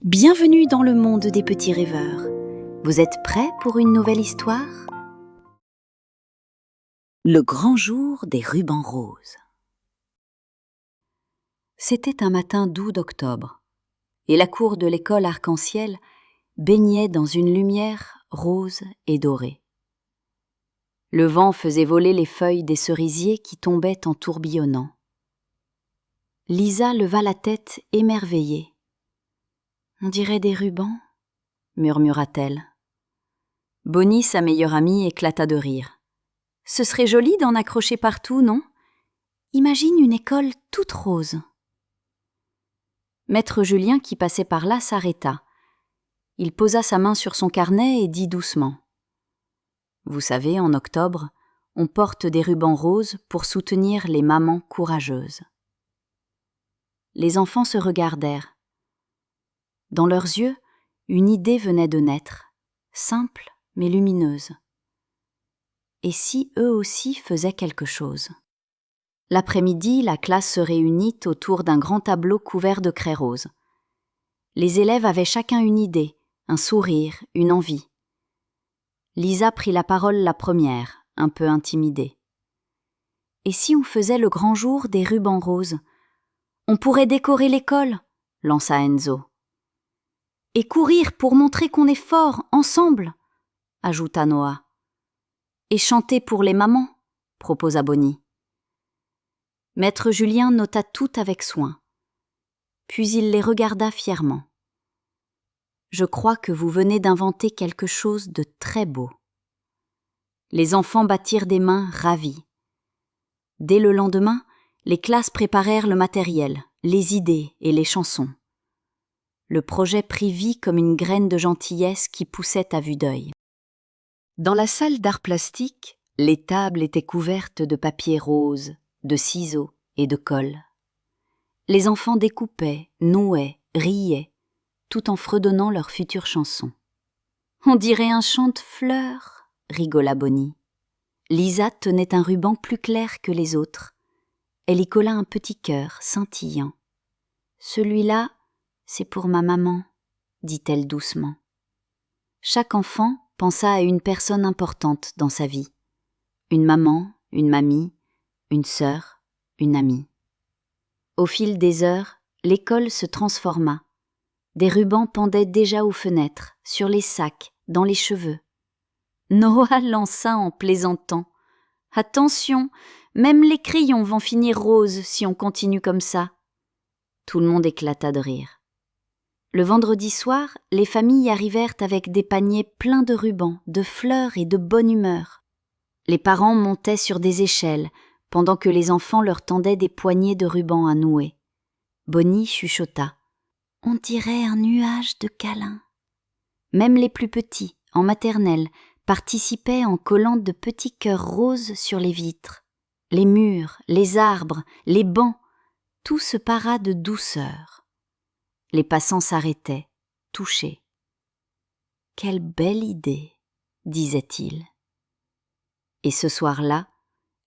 Bienvenue dans le monde des petits rêveurs. Vous êtes prêts pour une nouvelle histoire? Le grand jour des rubans roses. C'était un matin doux d'octobre, et la cour de l'école arc-en-ciel baignait dans une lumière rose et dorée. Le vent faisait voler les feuilles des cerisiers qui tombaient en tourbillonnant. Lisa leva la tête émerveillée. « On dirait des rubans » murmura-t-elle. Bonnie, sa meilleure amie, éclata de rire. « Ce serait joli d'en accrocher partout, non? Imagine une école toute rose. » Maître Julien, qui passait par là, s'arrêta. Il posa sa main sur son carnet et dit doucement. « Vous savez, en octobre, on porte des rubans roses pour soutenir les mamans courageuses. » Les enfants se regardèrent. Dans leurs yeux, une idée venait de naître, simple mais lumineuse. Et si eux aussi faisaient quelque chose? L'après-midi, la classe se réunit autour d'un grand tableau couvert de craie rose. Les élèves avaient chacun une idée, un sourire, une envie. Lisa prit la parole la première, un peu intimidée. « Et si on faisait le grand jour des rubans roses? On pourrait décorer l'école, » lança Enzo. « Et courir pour montrer qu'on est fort, ensemble, » ajouta Noah. « Et chanter pour les mamans, » proposa Bonnie. Maître Julien nota tout avec soin. Puis il les regarda fièrement. « Je crois que vous venez d'inventer quelque chose de très beau. » Les enfants battirent des mains ravis. Dès le lendemain, les classes préparèrent le matériel, les idées et les chansons. Le projet prit vie comme une graine de gentillesse qui poussait à vue d'œil. Dans la salle d'art plastique, les tables étaient couvertes de papier rose, de ciseaux et de colle. Les enfants découpaient, nouaient, riaient, tout en fredonnant leurs futures chansons. « On dirait un chant de fleurs » rigola Bonnie. Lisa tenait un ruban plus clair que les autres. Elle y colla un petit cœur scintillant. « Celui-là, c'est pour ma maman » dit-elle doucement. Chaque enfant pensa à une personne importante dans sa vie. Une maman, une mamie, une sœur, une amie. Au fil des heures, l'école se transforma. Des rubans pendaient déjà aux fenêtres, sur les sacs, dans les cheveux. Noah lança en plaisantant. « Attention, même les crayons vont finir roses si on continue comme ça. » Tout le monde éclata de rire. Le vendredi soir, les familles arrivèrent avec des paniers pleins de rubans, de fleurs et de bonne humeur. Les parents montaient sur des échelles, pendant que les enfants leur tendaient des poignées de rubans à nouer. Bonnie chuchota. « On dirait un nuage de câlins. » Même les plus petits, en maternelle, participaient en collant de petits cœurs roses sur les vitres. Les murs, les arbres, les bancs, tout se para de douceur. Les passants s'arrêtaient, touchés. « Quelle belle idée !» disait-il. Et ce soir-là,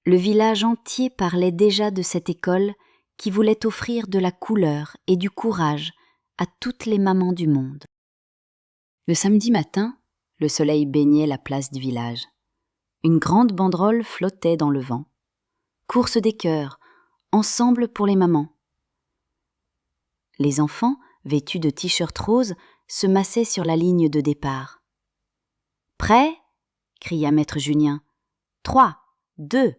le village entier parlait déjà de cette école qui voulait offrir de la couleur et du courage à toutes les mamans du monde. Le samedi matin, le soleil baignait la place du village. Une grande banderole flottait dans le vent. Course des cœurs, ensemble pour les mamans. Les enfants, vêtus de t-shirts roses, se massaient sur la ligne de départ. « Prêts ?» cria maître Julien. « 3, 2,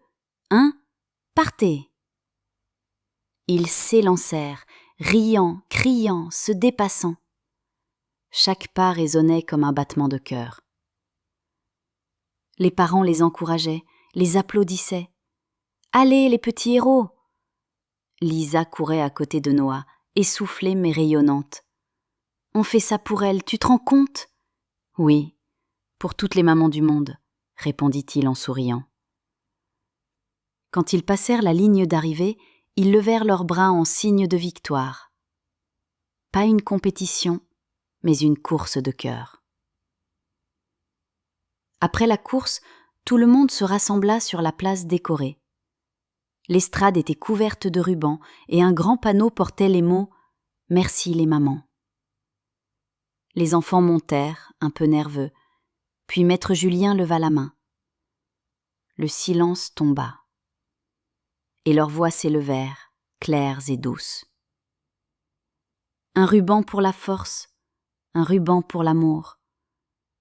1, partez !» Ils s'élancèrent, riant, criant, se dépassant. Chaque pas résonnait comme un battement de cœur. Les parents les encourageaient, les applaudissaient. « Allez, les petits héros !» Lisa courait à côté de Noah, essoufflée mais rayonnante. « On fait ça pour elle, tu te rends compte ?» « Oui, pour toutes les mamans du monde », répondit-il en souriant. Quand ils passèrent la ligne d'arrivée, ils levèrent leurs bras en signe de victoire. Pas une compétition, mais une course de cœur. Après la course, tout le monde se rassembla sur la place décorée. L'estrade était couverte de rubans et un grand panneau portait les mots « Merci les mamans ». Les enfants montèrent, un peu nerveux, puis maître Julien leva la main. Le silence tomba, et leurs voix s'élevèrent, claires et douces. Un ruban pour la force, un ruban pour l'amour,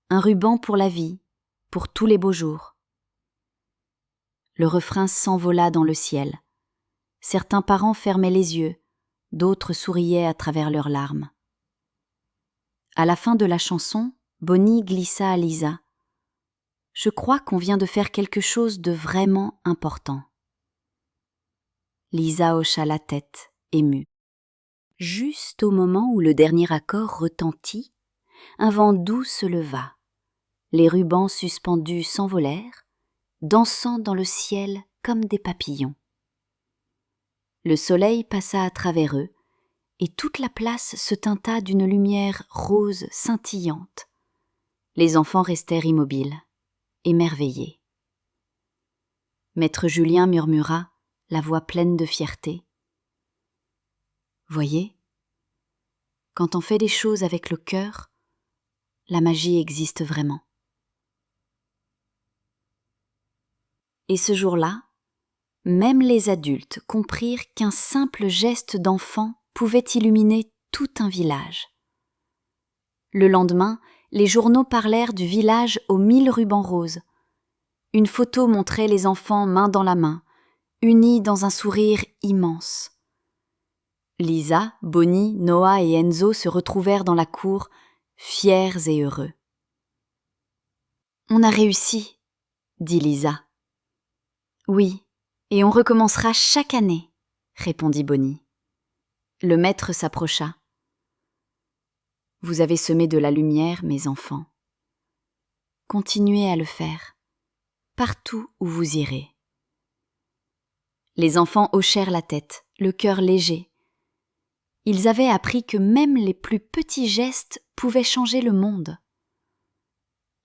un ruban pour la vie, pour tous les beaux jours. Le refrain s'envola dans le ciel. Certains parents fermaient les yeux, d'autres souriaient à travers leurs larmes. À la fin de la chanson, Bonnie glissa à Lisa. « Je crois qu'on vient de faire quelque chose de vraiment important. » Lisa hocha la tête, émue. Juste au moment où le dernier accord retentit, un vent doux se leva. Les rubans suspendus s'envolèrent, dansant dans le ciel comme des papillons. Le soleil passa à travers eux, et toute la place se teinta d'une lumière rose scintillante. Les enfants restèrent immobiles, émerveillés. Maître Julien murmura, la voix pleine de fierté. « Voyez, quand on fait des choses avec le cœur, la magie existe vraiment. » Et ce jour-là, même les adultes comprirent qu'un simple geste d'enfant pouvait illuminer tout un village. Le lendemain, les journaux parlèrent du village aux 1000 rubans roses. Une photo montrait les enfants main dans la main, unis dans un sourire immense. Lisa, Bonnie, Noah et Enzo se retrouvèrent dans la cour, fiers et heureux. « On a réussi, » dit Lisa. « Oui, et on recommencera chaque année, » répondit Bonnie. Le maître s'approcha. « Vous avez semé de la lumière, mes enfants. Continuez à le faire, partout où vous irez. » Les enfants hochèrent la tête, le cœur léger. Ils avaient appris que même les plus petits gestes pouvaient changer le monde.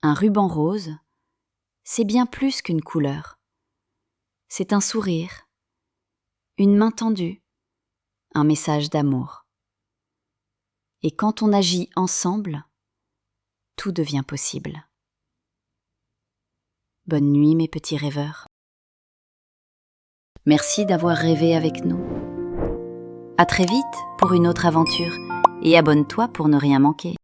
Un ruban rose, c'est bien plus qu'une couleur. C'est un sourire, une main tendue, un message d'amour. Et quand on agit ensemble, tout devient possible. Bonne nuit, mes petits rêveurs. Merci d'avoir rêvé avec nous. À très vite pour une autre aventure et abonne-toi pour ne rien manquer.